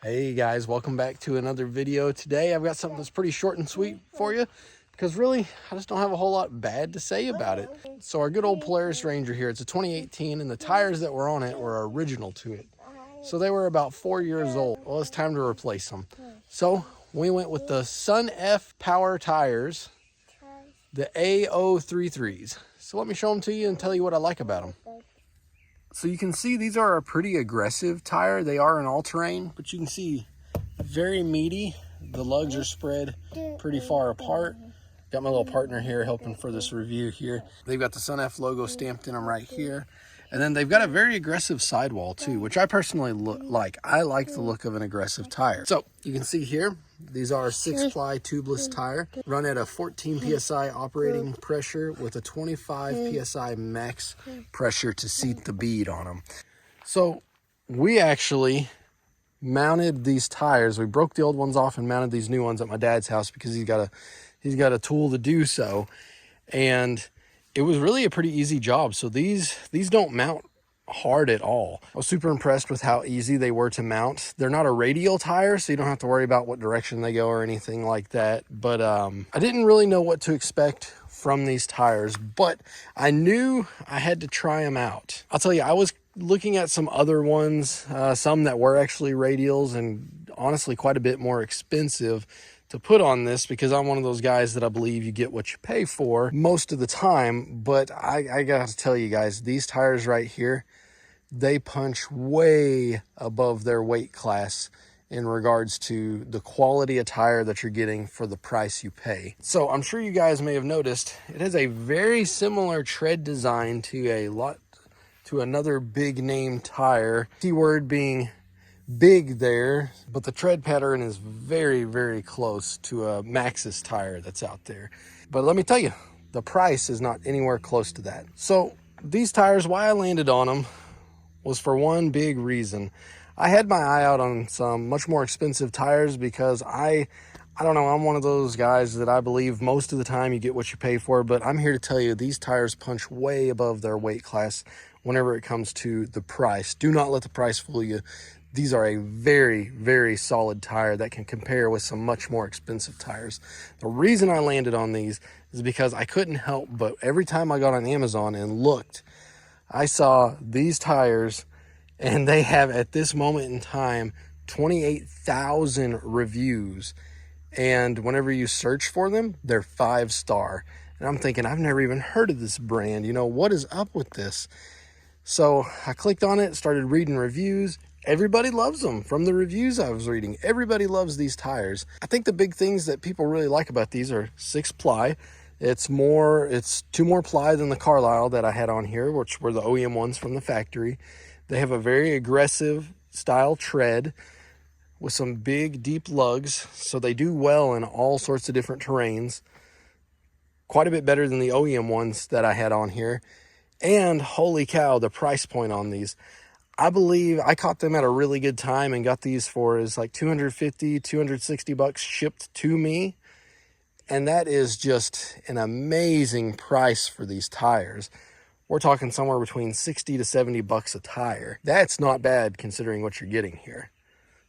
Hey guys, welcome back to another video. Today I've got something that's pretty short and sweet for you because really I just don't have a whole lot bad to say about it. So our good old Polaris Ranger here, it's a 2018 and the tires that were on it were original to it. So they were about 4 years old. Well, it's time to replace them. So we went with the Sunf Power tires, the A033s. So let me show them to you and tell you what I like about them. So you can see these are a pretty aggressive tire. They are an all-terrain, but you can see very meaty. The lugs are spread pretty far apart. Got my little partner here helping for this review here. They've got the Sunf logo stamped in them right here. And then they've got a very aggressive sidewall too, which I personally like. I like the look of an aggressive tire. So you can see here, these are 6-ply tubeless tire, run at a 14 PSI operating pressure with a 25 PSI max pressure to seat the bead on them. So we actually mounted these tires. We broke the old ones off and mounted these new ones at my dad's house because he's got a tool to do so. And it was really a pretty easy job. So these don't mount hard at all. I was super impressed with how easy they were to mount. They're not a radial tire, so you don't have to worry about what direction they go or anything like that. But I didn't really know what to expect from these tires, but I knew I had to try them out. I'll tell you, I was looking at some other ones, some that were actually radials and honestly quite a bit more expensive to put on this because I'm one of those guys that I believe you get what you pay for most of the time. But I gotta tell you guys, these tires right here, they punch way above their weight class in regards to the quality of tire that you're getting for the price you pay. So I'm sure you guys may have noticed it has a very similar tread design to another big name tire, keyword being big there, but the tread pattern is very, very close to a Maxxis tire that's out there. But let me tell you, the price is not anywhere close to that. So these tires, why I landed on them was for one big reason. I had my eye out on some much more expensive tires because I don't know, I'm one of those guys that I believe most of the time you get what you pay for, but I'm here to tell you these tires punch way above their weight class whenever it comes to the price. Do not let the price fool you. These are a very, very solid tire that can compare with some much more expensive tires. The reason I landed on these is because I couldn't help but every time I got on Amazon and looked, I saw these tires and they have at this moment in time 28,000 reviews. And whenever you search for them, they're 5-star. And I'm thinking, I've never even heard of this brand. You know, what is up with this? So I clicked on it, started reading reviews. Everybody loves them. From the reviews I was reading, everybody loves these tires. I think the big things that people really like about these are 6-ply. It's 2 more ply than the Carlisle that I had on here, which were the OEM ones from the factory. They have a very aggressive style tread with some big, deep lugs, so they do well in all sorts of different terrains. Quite a bit better than the OEM ones that I had on here. And holy cow, the price point on these. I believe I caught them at a really good time and got these for is like $250, $260 shipped to me. And that is just an amazing price for these tires. We're talking somewhere between 60 to 70 bucks a tire. That's not bad considering what you're getting here.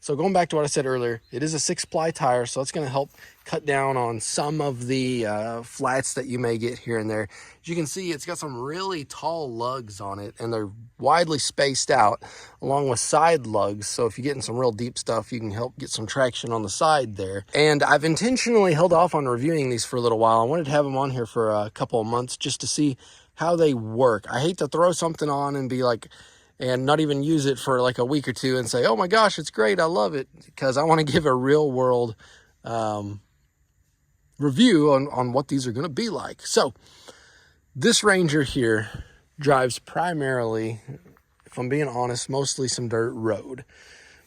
So going back to what I said earlier, it is a 6-ply tire, so it's going to help cut down on some of the flats that you may get here and there. As you can see, it's got some really tall lugs on it, and they're widely spaced out along with side lugs. So if you're getting some real deep stuff, you can help get some traction on the side there. And I've intentionally held off on reviewing these for a little while. I wanted to have them on here for a couple of months just to see how they work. I hate to throw something on and be like, and not even use it for like a week or two and say, oh my gosh, it's great, I love it, because I want to give a real world review on what these are going to be like. So this Ranger here drives primarily, if I'm being honest, mostly some dirt road,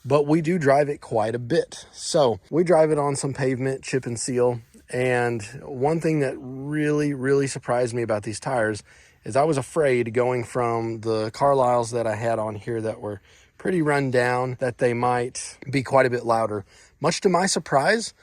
but we do drive it quite a bit. So we drive it on some pavement, chip and seal. And one thing that really, really surprised me about these tires is I was afraid going from the Carlisles that I had on here that were pretty run down that they might be quite a bit louder. Much to my surprise,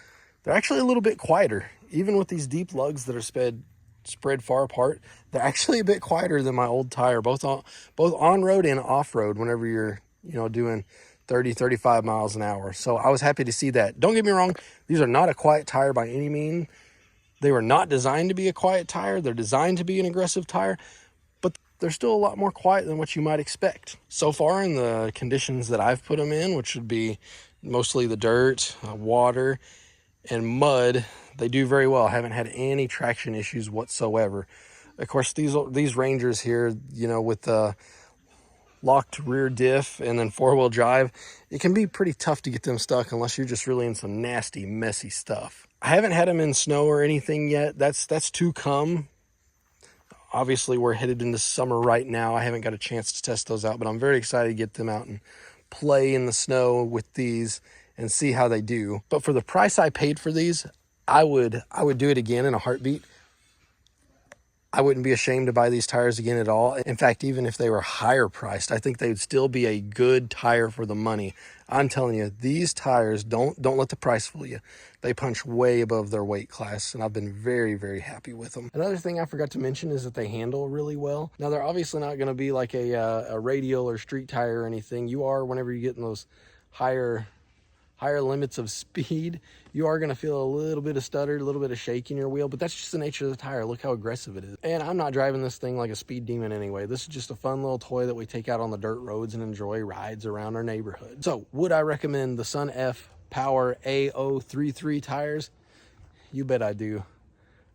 they're actually a little bit quieter. Even with these deep lugs that are spread far apart, they're actually a bit quieter than my old tire, both on road and off road whenever you're doing 30, 35 miles an hour. So I was happy to see that. Don't get me wrong, these are not a quiet tire by any means. They were not designed to be a quiet tire. They're designed to be an aggressive tire, but they're still a lot more quiet than what you might expect. So far in the conditions that I've put them in, which would be mostly the dirt, water, and mud, they do very well. I haven't had any traction issues whatsoever. Of course, these Rangers here, you know, with the locked rear diff and then four-wheel drive, it can be pretty tough to get them stuck unless you're just really in some nasty, messy stuff. I haven't had them in snow or anything yet. That's to come. Obviously, we're headed into summer right now. I haven't got a chance to test those out, but I'm very excited to get them out and play in the snow with these and see how they do. But for the price I paid for these, I would do it again in a heartbeat. I wouldn't be ashamed to buy these tires again at all. In fact, even if they were higher priced, I think they would still be a good tire for the money. I'm telling you, these tires, don't let the price fool you. They punch way above their weight class, and I've been very, very happy with them. Another thing I forgot to mention is that they handle really well. Now, they're obviously not going to be like a radial or street tire or anything. You are, whenever you get in those higher limits of speed, you are going to feel a little bit of stutter, a little bit of shake in your wheel, but that's just the nature of the tire. Look how aggressive it is. And I'm not driving this thing like a speed demon anyway. This is just a fun little toy that we take out on the dirt roads and enjoy rides around our neighborhood. So would I recommend the Sunf Power A033 tires? You bet I do.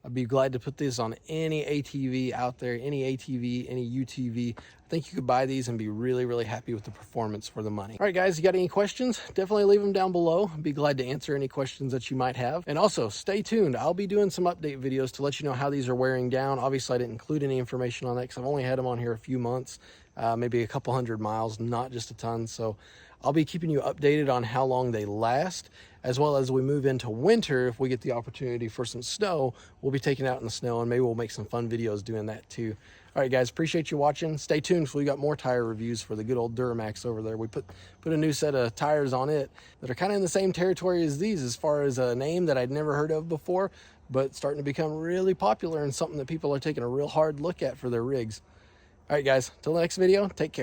I'd be glad to put this on any ATV out there, any ATV, any UTV. I think you could buy these and be really, really happy with the performance for the money. All right, guys, you got any questions? Definitely leave them down below. I'd be glad to answer any questions that you might have. And also, stay tuned. I'll be doing some update videos to let you know how these are wearing down. Obviously, I didn't include any information on that because I've only had them on here a few months, maybe a couple hundred miles, not just a ton. So I'll be keeping you updated on how long they last, as well as we move into winter. If we get the opportunity for some snow, we'll be taking it out in the snow, and maybe we'll make some fun videos doing that too. All right, guys, appreciate you watching. Stay tuned, so we got more tire reviews for the good old Duramax over there. We put a new set of tires on it that are kind of in the same territory as these as far as a name that I'd never heard of before, but starting to become really popular and something that people are taking a real hard look at for their rigs. All right, guys, till the next video, take care.